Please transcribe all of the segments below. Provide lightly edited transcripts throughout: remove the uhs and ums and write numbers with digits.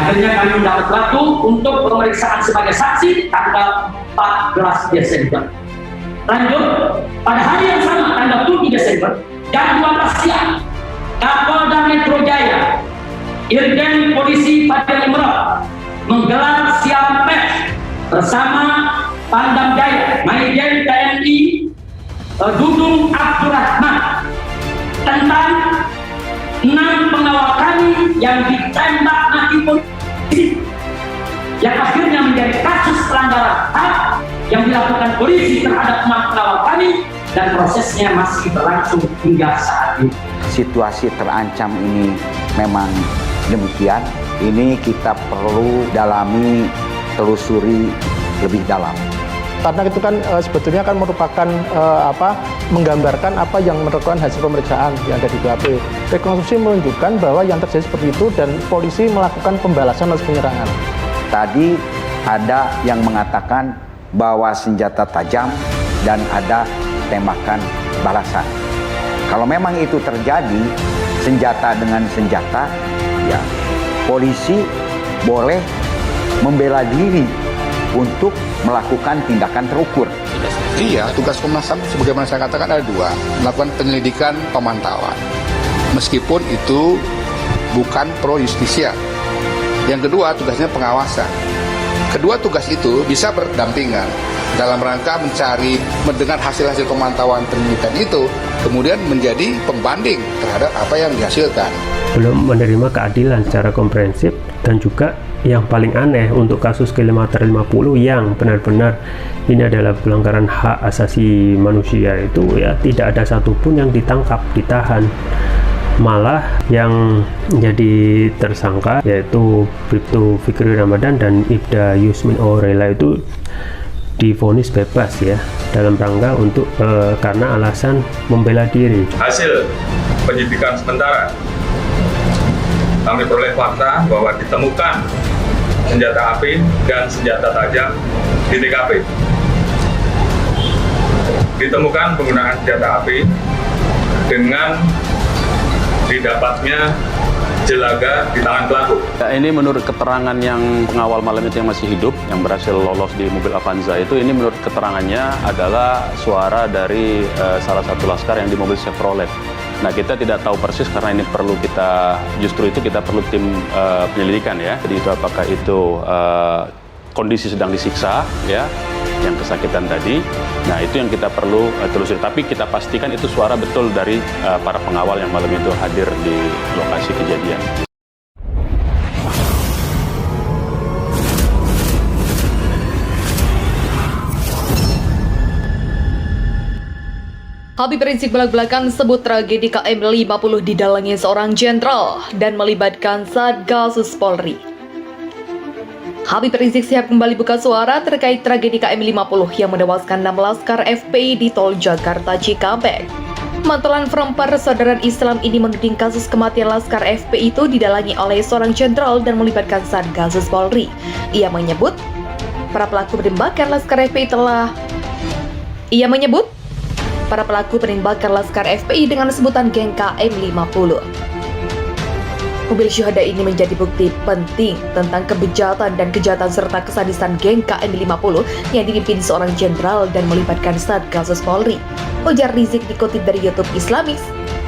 Akhirnya kami mendapat waktu untuk pemeriksaan sebagai saksi tanggal 14 Desember. Lanjut, pada hari yang sama tanggal 7 Desember jam 12 siang, Kapolda Metro Jaya, Irjen Polisi Fadil Imron menggelar siaran pers bersama Pangdam Jaya, Majen TNI Dudung Abdurrahman tentang 6 pengawal kami yang ditembak mati polisi, yang akhirnya menjadi kasus pelanggaran HAM yang dilakukan polisi terhadap 6 pengawal kami dan prosesnya masih berlangsung hingga saat ini. Situasi terancam ini memang demikian. Ini kita perlu dalami, telusuri lebih dalam. Karena itu kan sebetulnya kan merupakan menggambarkan apa yang merupakan hasil pemeriksaan yang ada di BAP. Rekonstruksi menunjukkan bahwa yang terjadi seperti itu dan polisi melakukan pembalasan atas penyerangan. Tadi ada yang mengatakan bahwa senjata tajam dan ada tembakan balasan. Kalau memang itu terjadi, senjata dengan senjata, ya polisi boleh membela diri untuk melakukan tindakan terukur. Iya, tugas Komnas HAM sebagaimana saya katakan ada 2, melakukan penyelidikan pemantauan. Meskipun itu bukan pro justisia. Yang kedua, tugasnya pengawasan. Kedua tugas itu bisa berdampingan dalam rangka mencari, mendengar hasil-hasil pemantauan penyelidikan itu, kemudian menjadi pembanding terhadap apa yang dihasilkan. Belum menerima keadilan secara komprehensif, dan juga yang paling aneh untuk kasus Kilometer 50 yang benar-benar ini adalah pelanggaran hak asasi manusia, itu ya tidak ada satupun yang ditangkap, ditahan. Malah yang jadi tersangka yaitu Bribtu Fikri Ramadan dan Ibda Yusmin Aurela itu divonis bebas ya, dalam rangka untuk karena alasan membela diri. Hasil penyidikan sementara kami peroleh fakta bahwa ditemukan senjata api dan senjata tajam di TKP. Ditemukan penggunaan senjata api dengan didapatnya jelaga di tangan pelaku. Ya, ini menurut keterangan yang pengawal malam itu yang masih hidup, yang berhasil lolos di mobil Avanza itu, ini menurut keterangannya adalah suara dari salah satu laskar yang di mobil Chevrolet. Nah, kita tidak tahu persis karena ini perlu kita, justru itu kita perlu tim penyelidikan ya. Jadi itu apakah itu kondisi sedang disiksa ya, yang kesakitan tadi. Nah, itu yang kita perlu telusuri. Tapi kita pastikan itu suara betul dari para pengawal yang malam itu hadir di lokasi kejadian. Habib Rizik belak-belakan sebut tragedi KM 50 didalangi seorang jenderal dan melibatkan Satgasus Polri. Habib Rizik Syihab kembali buka suara terkait tragedi KM 50 yang menewaskan 6 laskar FPI di Tol Jakarta Cikampek. Mantulan Front Persaudaraan Islam ini menuding kasus kematian laskar FPI itu didalangi oleh seorang jenderal dan melibatkan Satgasus Polri. Ia menyebut para pelaku penembakan laskar FPI dengan sebutan geng KM 50. Mobil syuhada ini menjadi bukti penting tentang kebejatan dan kejahatan serta kesadisan geng KM 50 yang dipimpin seorang jenderal dan melibatkan Satgasus Polri, ujar Rizik dikutip dari YouTube Islamis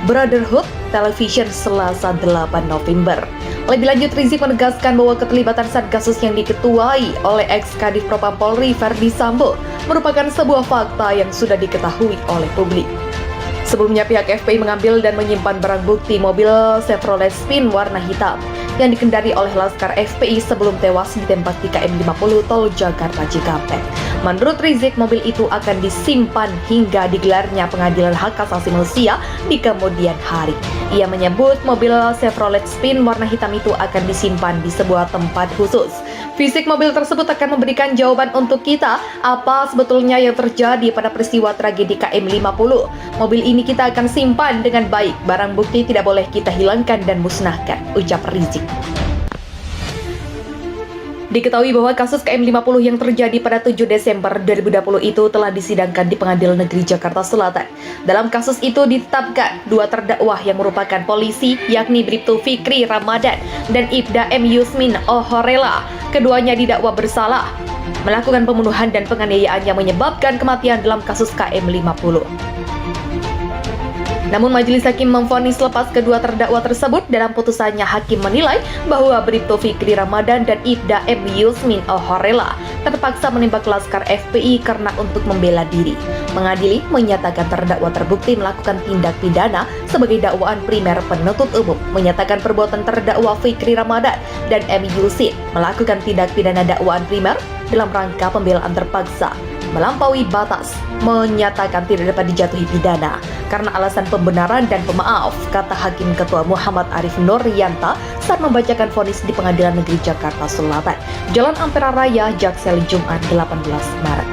Brotherhood Television Selasa 8 November. Lebih lanjut, Rizik menegaskan bahwa keterlibatan Satgasus yang diketuai oleh ex-Kadif Propam Polri Verdi Sambo merupakan sebuah fakta yang sudah diketahui oleh publik. Sebelumnya pihak FPI mengambil dan menyimpan barang bukti mobil Chevrolet Spin warna hitam yang dikendari oleh laskar FPI sebelum tewas ditembak di KM 50 Tol Jakarta Cikampek. Menurut Rizik, mobil itu akan disimpan hingga digelarnya pengadilan hak asasi manusia di kemudian hari. Ia menyebut mobil Chevrolet Spin warna hitam itu akan disimpan di sebuah tempat khusus. Fisik mobil tersebut akan memberikan jawaban untuk kita apa sebetulnya yang terjadi pada peristiwa tragedi KM 50. Mobil ini kita akan simpan dengan baik. Barang bukti tidak boleh kita hilangkan dan musnahkan, ucap Rizik. Diketahui bahwa kasus KM50 yang terjadi pada 7 Desember 2020 itu telah disidangkan di Pengadilan Negeri Jakarta Selatan. Dalam kasus itu ditetapkan 2 terdakwa yang merupakan polisi, yakni Bribtu Fikri Ramadan dan Ibda M. Yusmin Ohorela. Keduanya didakwa bersalah melakukan pembunuhan dan penganiayaan yang menyebabkan kematian dalam kasus KM50. Namun majelis hakim memvonis lepas kedua terdakwa tersebut. Dalam putusannya, hakim menilai bahwa Bribtu Fikri Ramadan dan Ibda M. Yusmin Ohorela terpaksa menembak laskar FPI karena untuk membela diri. Mengadili menyatakan terdakwa terbukti melakukan tindak pidana sebagai dakwaan primer. Penuntut umum menyatakan perbuatan terdakwa Fikri Ramadan dan M. Yusmin melakukan tindak pidana dakwaan primer dalam rangka pembelaan terpaksa melampaui batas, menyatakan tidak dapat dijatuhi pidana karena alasan pembenaran dan pemaaf, kata Hakim Ketua Muhammad Arif Nurrianta saat membacakan vonis di Pengadilan Negeri Jakarta Selatan, Jalan Ampera Raya, Jaksel, Jumat 18 Maret.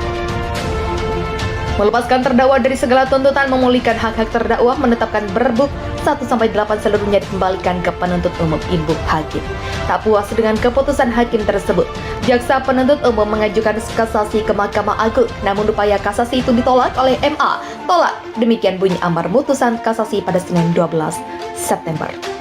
Melepaskan terdakwa dari segala tuntutan, memulihkan hak-hak terdakwa, menetapkan berbuk 1-8 seluruhnya dikembalikan ke penuntut umum Ibu Hakim. Tak puas dengan keputusan hakim tersebut, jaksa penuntut umum mengajukan kasasi ke Mahkamah Agung, namun upaya kasasi itu ditolak oleh MA. Tolak, demikian bunyi amar putusan kasasi pada Senin 12 September.